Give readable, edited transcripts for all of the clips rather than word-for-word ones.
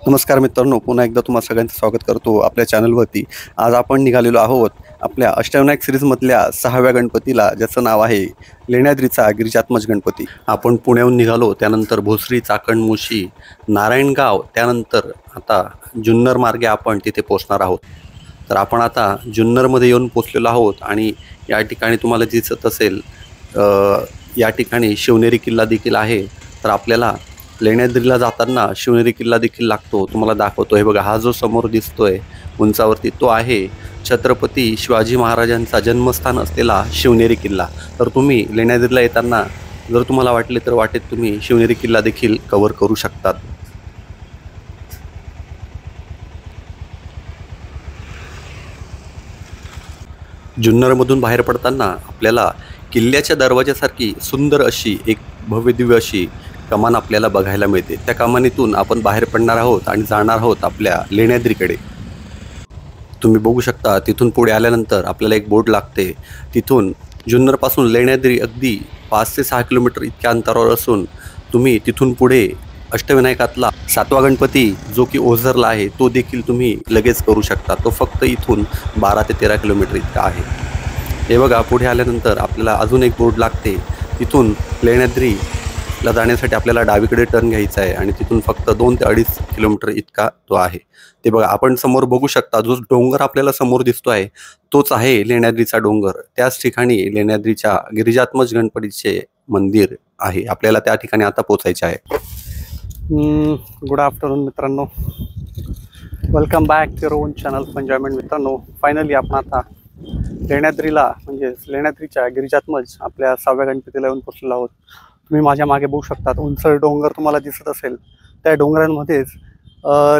नमस्कार मित्रांनो, पुन्हा एकदा तुम्हा सगळ्यांचं स्वागत करतो आपल्या चॅनलवरती। आज आपण निघालेलो आहोत आपल्या अष्टविनायक सिरीजमधल्या 6व्या गणपतीला, ज्याचं नाव आहे लेण्याद्रीचा गिरिजात्मज गणपती। आपण पुण्याहून निघालो, त्यानंतर भोसरी, चाकण, मुशी, नारायणगाव, त्यानंतर आता जुन्नर मार्गे आपण तिथे पोहोचणार आहोत। तर आपण आता जुन्नरमध्ये येऊन पोहोचलेलो आहोत आणि या ठिकाणी तुम्हाला दिसत असेल या ठिकाणी शिवनेरी किल्ला देखील आहे। तर आपल्याला लेण्याद्रीला जाताना शिवनेरी किल्ला देखील लागतो, तुम्हाला दाखवतो। हे बघा, हा जो समोर दिसतोय उंचावरती, तो आहे छत्रपती शिवाजी महाराजांचा जन्मस्थान असलेला शिवनेरी किल्ला। तर तुम्ही लेण्याद्रीला येताना जर तुम्हाला वाटले तर वाटेत तुम्ही शिवनेरी किल्ला देखील कव्हर करू शकतात। जुन्नरमधून बाहेर पडताना आपल्याला किल्ल्याच्या दरवाजासारखी सुंदर अशी एक भव्य दिव्य अशी कमान आपल्याला बघायला मिळते। त्या कमानीतून आपण बाहेर पडणार आहोत आणि जाणार आहोत आपल्या लेण्याद्रीकडे। तुम्ही बघू शकता, तिथून पुढे आल्यानंतर आपल्याला एक बोर्ड लागते। तिथून जुन्नरपासून लेण्याद्री अगदी 5 ते 6 किलोमीटर इतक्या अंतरावर असून तुम्ही तिथून पुढे अष्टविनायकातला 7वा गणपती जो की ओझरला आहे, तो देखील तुम्ही लगेच करू शकता। तो फक्त इथून 12 ते 13 किलोमीटर इतका आहे। हे बघा, पुढे आल्यानंतर आपल्याला अजून एक बोर्ड लागते। तिथून लेण्याद्रीला जाण्यासाठी आपल्याला डावीकडे टर्न घ्यायचा आहे आणि तिथून फक्त 2 ते 2.5 किलोमीटर इतका तो आहे। ते बघा, आपण समोर बघू शकता, जो डोंगर आपल्याला समोर दिसतो आहे तोच आहे लेण्याद्रीचा डोंगर। त्याच ठिकाणी लेण्याद्रीच्या गिरिजात्मज गणपतीचे मंदिर आहे। आपल्याला त्या ठिकाणी आता पोहोचायचे आहे। गुड आफ्टरनून मित्रांनो, welcome back to your own channel enjoyment. मित्रांनो, फायनली आपण आता लेण्याद्रीला म्हणजे लेण्याद्रीच्या गिरिजात्मज आपल्या 6व्या गणपतीला येऊन पोहोचलेलो आहोत। तुम्ही माझ्या मागे बघू शकता, उंच डोंगर तुम्हाला दिसत असेल। त्या डोंगरांमध्येच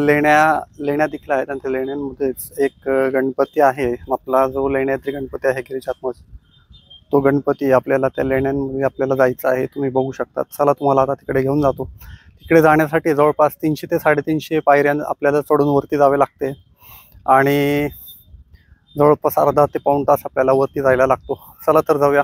लेण्या देखील आहेत आणि त्या लेण्यांमध्येच एक गणपती आहे। आपला जो लेण्याद्री गणपती आहे गिरिजात्मज, तो गणपती आपल्याला त्या लेण्यांमध्ये आपल्याला जायचं आहे। तुम्ही बघू शकता। चला, तुम्हाला आता तिकडे घेऊन जातो। तिकडे जाण्यासाठी जवळपास 300 ते 350 पायऱ्या आपल्याला चढून वरती जावे लागते आणि जवळपास अर्धा ते पाऊण तास आपल्याला वरती जायला लागतो। चला तर जाऊया।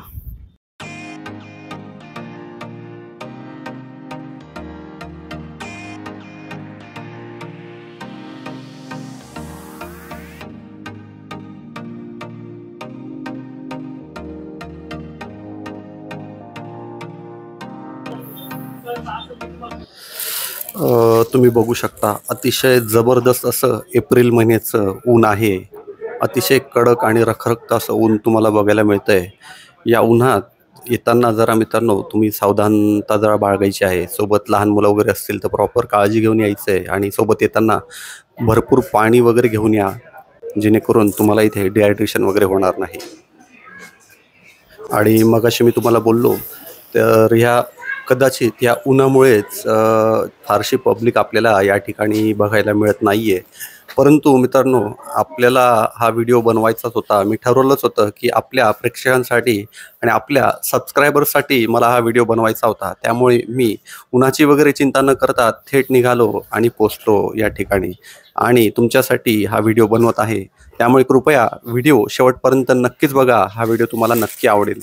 तुम्ही बघू शकता, अतिशय जबरदस्त असं एप्रिल महिन्याचं ऊन आहे। अतिशय कडक आणि रखरखतं असं ऊन तुम्हाला बघायला मिळतंय। या उन्हात येताना जरा मित्रांनो तुम्ही सावधानता जरा बाळगायची आहे। सोबत लहान मुलं वगैरे असतील तर प्रॉपर काळजी घेऊन यायचं आहे आणि सोबत येताना भरपूर पाणी वगैरे घेऊन या, जेणेकरून तुम्हाला इथे डिहायड्रेशन वगैरे होणार नाही। आणि मगाशी मी तुम्हाला बोललो तर ह्या कदाचित या उन्हामुळेच फारशी पब्लिक आपल्याला या ठिकाणी बघायला मिळत नाहीये। परंतु मित्रांनो, आपल्याला हा व्हिडिओ बनवायचाच होता। मी ठरवलंच होतं की आपल्या प्रेक्षकांसाठी आणि आपल्या सबस्क्रायबर्ससाठी मला हा व्हिडिओ बनवायचा होता। त्यामुळे मी उन्हाची वगैरे चिंता न करता थेट निघालो आणि पोचलो या ठिकाणी आणि तुमच्यासाठी हा व्हिडिओ बनवत आहे। त्यामुळे कृपया व्हिडिओ शेवटपर्यंत नक्कीच बघा। हा व्हिडिओ तुम्हाला नक्की आवडेल।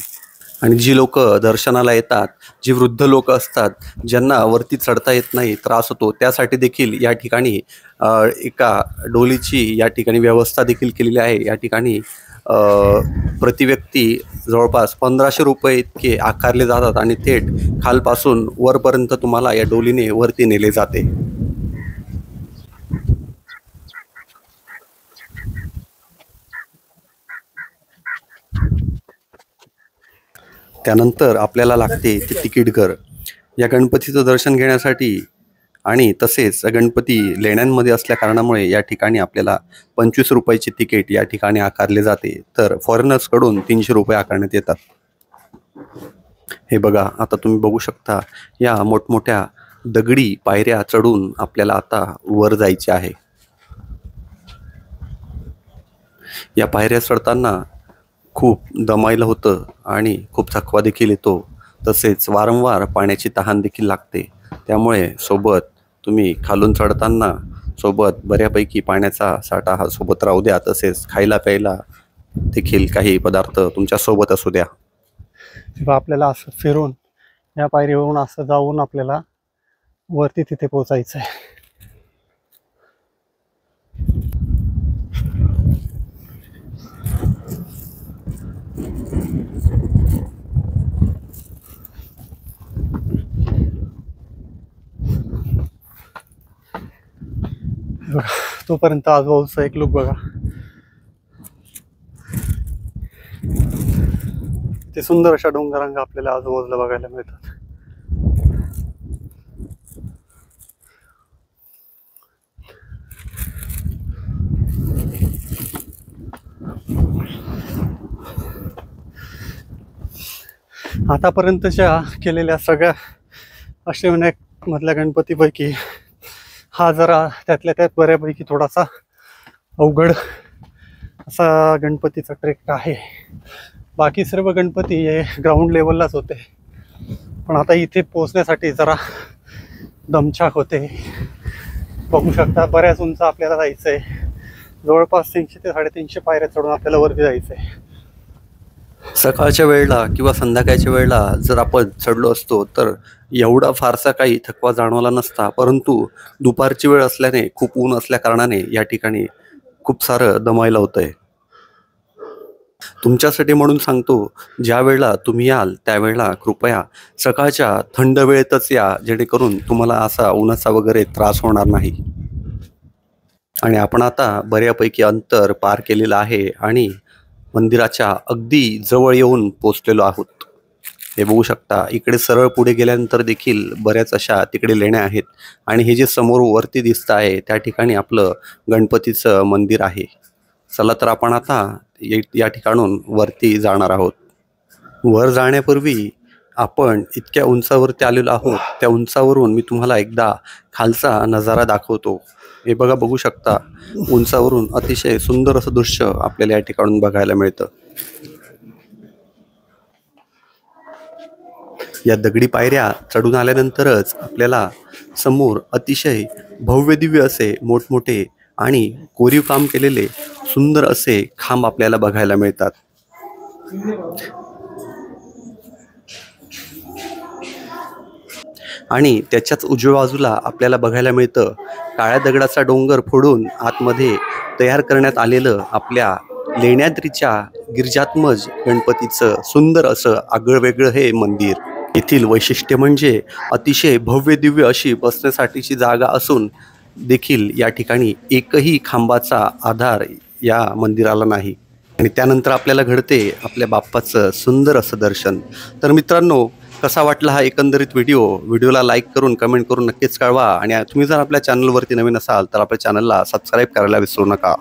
आणि जी लोक दर्शनाला येतात, जी वृद्ध लोक असतात, ज्यांना वरती चढता येत नाही, त्रास होतो, त्यासाठी देखील या ठिकाणी एका डोलीची या ठिकाणी व्यवस्था देखील केलेली आहे। या ठिकाणी प्रति व्यक्ती जवळपास 1500 रुपये इतके आकारले जातात आणि थेट खालपासून वरपर्यंत तुम्हाला या डोलीने वरती नेले जाते। त्यानंतर आपल्याला लागते ते तिकीट घर। या गणपतीचं दर्शन घेण्यासाठी आणि तसेच गणपती लेण्यांमध्ये असल्या कारणामुळे या ठिकाणी आपल्याला 25 रुपयाचे तिकीट या ठिकाणी आकारले जाते। तर फॉरेनर्सकडून 300 रुपये आकारण्यात येतात। हे बघा, आता तुम्ही बघू शकता, या मोठमोठ्या दगडी पायऱ्या चढून आपल्याला आता वर जायचे आहे। या पायऱ्या चढताना खूप दमायला होतं आणि खूप थकवा देखील येतो। तसेच वारंवार पाण्याची तहान देखील लागते। त्यामुळे सोबत तुम्ही खालून चढताना सोबत बऱ्यापैकी पाण्याचा साठा हा सोबत राहू द्या। तसेच खायला प्यायला देखील काही पदार्थ तुमच्या सोबत असू द्या। आपल्याला असं फिरून या पायरीवरून असं जाऊन आपल्याला वरती तिथे पोहोचायचं आहे। बघा तोपर्यंत आजूबाजूचा एक लुक बघा, ते सुंदर अशा डोंगरांगा आपल्याला आजूबाजूला बघायला मिळतात. आतापर्यंतच्या केलेल्या सगळ्या अष्टविनायक मधल्या गणपतीपैकी हा जरा त्यातल्या त्यात बऱ्यापैकी थोडासा अवघड असा गणपतीचा ट्रेक आहे. बाकी सर्व गणपती हे ग्राउंड लेवललाच होते, पण आता इथे पोहोचण्यासाठी जरा दमछाक होते. बघू शकता बऱ्याच उंच आपल्याला जायचं आहे, जवळपास 300 ते 350 पायऱ्या चढून आपल्याला वरती जायचं आहे. सकाळच्या वेळेला किंवा संध्याकाळच्या वेळेला जर आपण चढलो असतो तर एवढा फारसा काही थकवा जाणवला नसता, परंतु दुपारची वेळ असल्याने खूप ऊन असल्या कारणाने या ठिकाणी खूप सारं दमायला होतंय. तुमच्यासाठी म्हणून सांगतो, ज्या वेळेला तुम्ही याल त्यावेळेला कृपया सकाळच्या थंड वेळेतच या, जेणेकरून तुम्हाला असा उन्हाचा वगैरे त्रास होणार नाही. आणि आपण आता बऱ्यापैकी अंतर पार केलेलं आहे आणि मंदिराच्या अगदी जवळ येऊन पोचलेलो आहोत. हे बघू शकता, इकडे सरळ पुढे गेल्यानंतर देखील बऱ्याच अशा तिकडे लेण्या आहेत आणि हे जे समोर वरती दिसत आहे त्या ठिकाणी आपलं गणपतीचं मंदिर आहे. चला तर आपण आता या ठिकाणून वरती जाणार आहोत. वर जाण्यापूर्वी आपण इतक्या उंचावरती आलेलो आहोत, त्या उंचावरून मी तुम्हाला एकदा खालचा नजारा दाखवतो. हे बघा, बघू शकता, उंचावरून अतिशय सुंदर असं दृश्य आपल्याला या ठिकाणून बघायला मिळतं. या दगडी पायऱ्या चढून आल्यानंतरच आपल्याला समोर अतिशय भव्य दिव्य असे मोठमोठे आणि कोरीव काम केलेले सुंदर असे खांब आपल्याला बघायला मिळतात. आणि त्याच्याच उजव्या बाजूला आपल्याला बघायला मिळतं काळ्या दगडाचा डोंगर फोडून आतमध्ये तयार करण्यात आलेलं आपल्या लेण्याद्रीच्या गिरिजात्मज गणपतीचं सुंदर असं आगळं वेगळं हे मंदिर. येथील वैशिष्ट्य म्हणजे अतिशय भव्य दिव्य अशी बसण्यासाठीची जागा असून देखील या ठिकाणी एकही खांबाचा आधार या मंदिराला नाही. आणि त्यानंतर आपल्याला घडते आपल्या बाप्पाचं सुंदर असं दर्शन. तर मित्रांनो, कसा वाटला हा एकंदरीत व्हिडिओला लाईक करून कमेंट करून नक्कीच कळवा. आणि तुम्ही जर आपल्या चॅनलवरती नवीन असाल तर आपल्या चॅनलला सबस्क्राईब करायला विसरू नका.